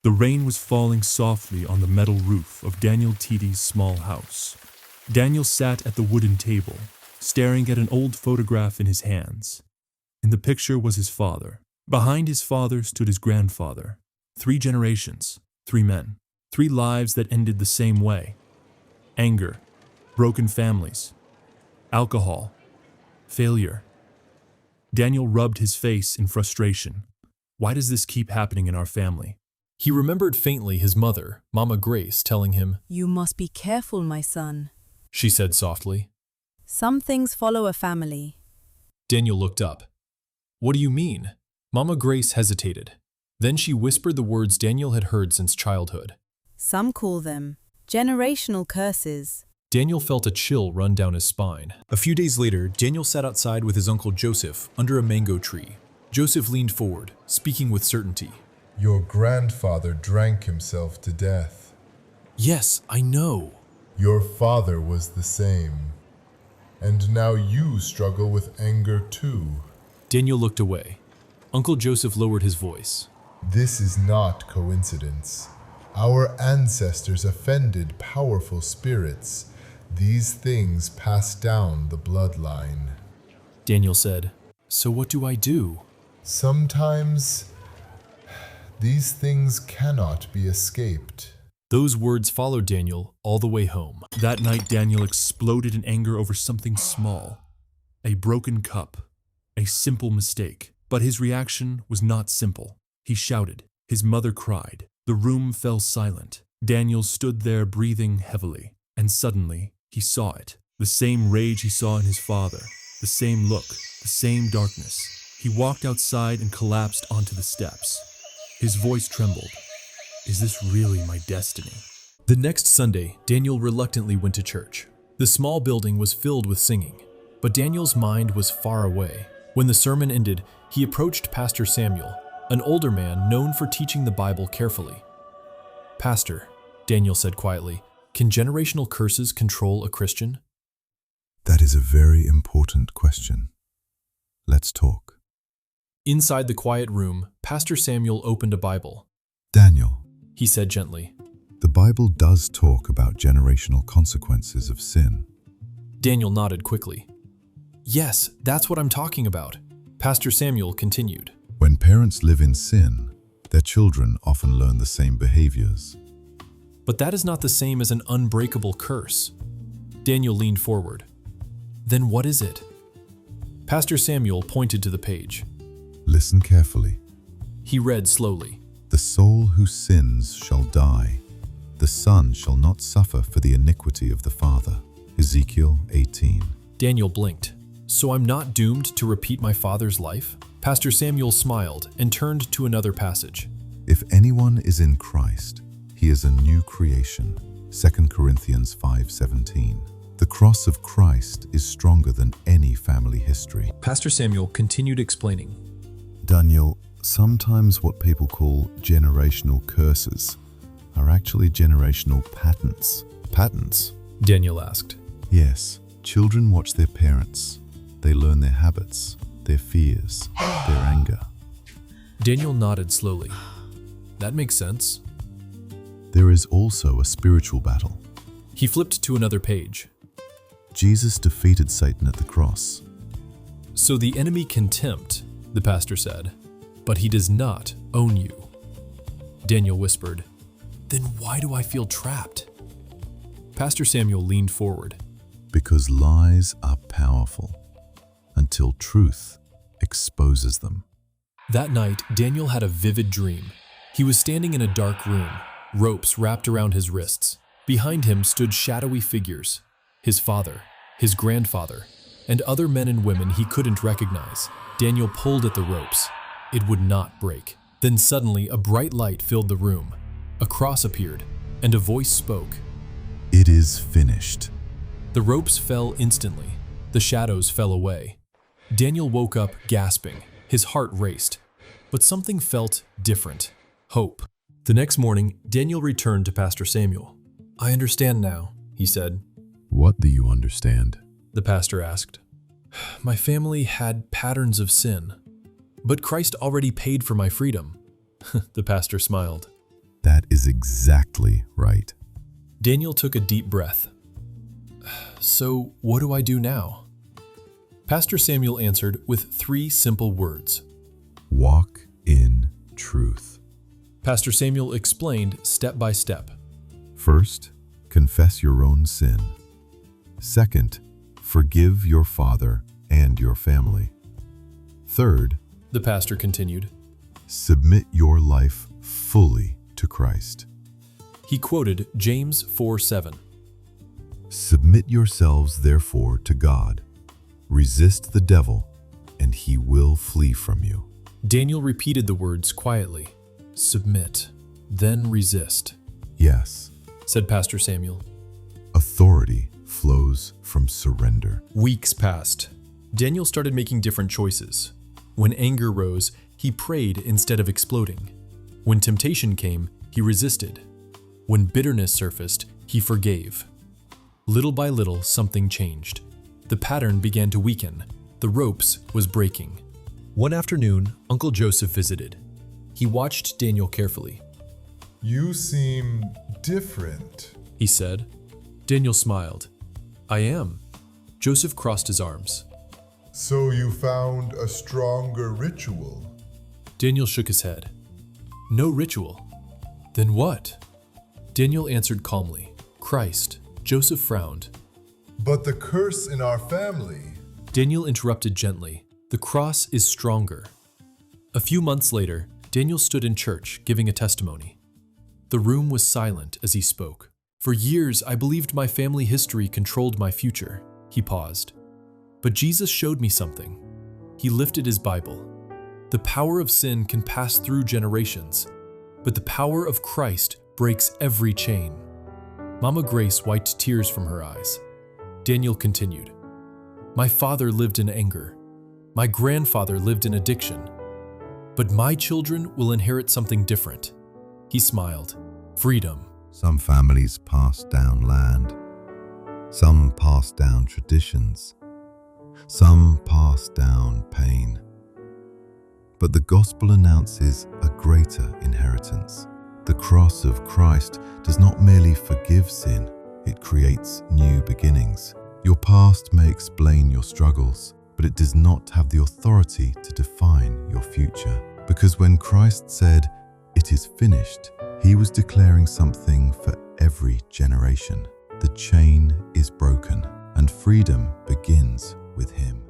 The rain was falling softly on the metal roof of Daniel Titi's small house. Daniel sat at the wooden table, staring at an old photograph in his hands. In the picture was his father. Behind his father stood his grandfather. 3 generations, 3 men, 3 lives that ended the same way. Anger, broken families, alcohol, failure. Daniel rubbed his face in frustration. Why does this keep happening in our family? He remembered faintly his mother, Mama Grace, telling him, "You must be careful, my son. she said softly. Some things follow a family." Daniel looked up. What do you mean? Mama Grace hesitated. Then she whispered the words Daniel had heard since childhood. Some call them generational curses. Daniel felt a chill run down his spine. A few days later, Daniel sat outside with his uncle Joseph under a mango tree. Joseph leaned forward, speaking with certainty. Your grandfather drank himself to death. Yes, I know. Your father was the same. And now you struggle with anger too. Daniel looked away. Uncle Joseph lowered his voice. This is not coincidence. Our ancestors offended powerful spirits. These things pass down the bloodline. Daniel said, So what do I do? Sometimes these things cannot be escaped. Those words followed Daniel all the way home. That night, Daniel exploded in anger over something small. A broken cup. A simple mistake. But his reaction was not simple. He shouted. His mother cried. The room fell silent. Daniel stood there breathing heavily. And suddenly, he saw it. The same rage he saw in his father. The same look. The same darkness. He walked outside and collapsed onto the steps. His voice trembled. Is this really my destiny? The next Sunday, Daniel reluctantly went to church. The small building was filled with singing, but Daniel's mind was far away. When the sermon ended, he approached Pastor Samuel, an older man known for teaching the Bible carefully. Pastor, Daniel said quietly, can generational curses control a Christian? That is a very important question. Let's talk. Inside the quiet room, Pastor Samuel opened a Bible. Daniel, he said gently. The Bible does talk about generational consequences of sin. Daniel nodded quickly. Yes, that's what I'm talking about. Pastor Samuel continued. When parents live in sin, their children often learn the same behaviors. But that is not the same as an unbreakable curse. Daniel leaned forward. Then what is it? Pastor Samuel pointed to the page. Listen carefully. He read slowly. The soul who sins shall die. The son shall not suffer for the iniquity of the father. Ezekiel 18. Daniel blinked. So I'm not doomed to repeat my father's life? Pastor Samuel smiled and turned to another passage. If anyone is in Christ, he is a new creation. 2 Corinthians 5:17. The cross of Christ is stronger than any family history. Pastor Samuel continued explaining. Daniel, sometimes what people call generational curses are actually generational patterns. Patterns? Daniel asked. Yes. Children watch their parents. They learn their habits, their fears, their anger. Daniel nodded slowly. That makes sense. There is also a spiritual battle. He flipped to another page. Jesus defeated Satan at the cross. So the enemy can tempt, the pastor said, but he does not own you. Daniel whispered, Then why do I feel trapped? Pastor Samuel leaned forward. Because lies are powerful until truth exposes them. That night, Daniel had a vivid dream. He was standing in a dark room, ropes wrapped around his wrists. Behind him stood shadowy figures, his father, his grandfather, and other men and women he couldn't recognize. Daniel pulled at the ropes. It would not break. Then suddenly, a bright light filled the room. A cross appeared, and a voice spoke. It is finished. The ropes fell instantly. The shadows fell away. Daniel woke up gasping. His heart raced. But something felt different. Hope. The next morning, Daniel returned to Pastor Samuel. I understand now, he said. What do you understand? The pastor asked. My family had patterns of sin, but Christ already paid for my freedom. The pastor smiled. That is exactly right. Daniel took a deep breath. So, what do I do now? Pastor Samuel answered with 3 simple words. Walk in truth. Pastor Samuel explained step by step. First, confess your own sin. Second, forgive your father and your family. Third, The pastor continued. submit your life fully to Christ. He quoted James 4:7. Submit yourselves therefore to God. Resist the devil, and he will flee from you. Daniel repeated the words quietly. Submit, then resist, Yes, said Pastor Samuel. authority flows from surrender. Weeks passed. Daniel started making different choices. When anger rose, he prayed instead of exploding. When temptation came, he resisted. When bitterness surfaced, he forgave. Little by little, something changed. The pattern began to weaken. The ropes was breaking. One afternoon, Uncle Joseph visited. He watched Daniel carefully. You seem different. He said. Daniel smiled. I am. Joseph crossed his arms. So you found a stronger ritual. Daniel shook his head. No ritual. Then what? Daniel answered calmly. Christ. Joseph frowned. But the curse in our family. Daniel interrupted gently. The cross is stronger. A few months later, Daniel stood in church giving a testimony. The room was silent as he spoke. For years, I believed my family history controlled my future. He paused. But Jesus showed me something. He lifted his Bible. The power of sin can pass through generations, but the power of Christ breaks every chain. Mama Grace wiped tears from her eyes. Daniel continued. My father lived in anger. My grandfather lived in addiction. But my children will inherit something different. He smiled. Freedom. Some families pass down land. Some pass down traditions. Some pass down pain. But the gospel announces a greater inheritance. The cross of Christ does not merely forgive sin, it creates new beginnings. Your past may explain your struggles, but it does not have the authority to define your future. Because when Christ said, "It is finished," he was declaring something for every generation. The chain is broken, and freedom begins with him.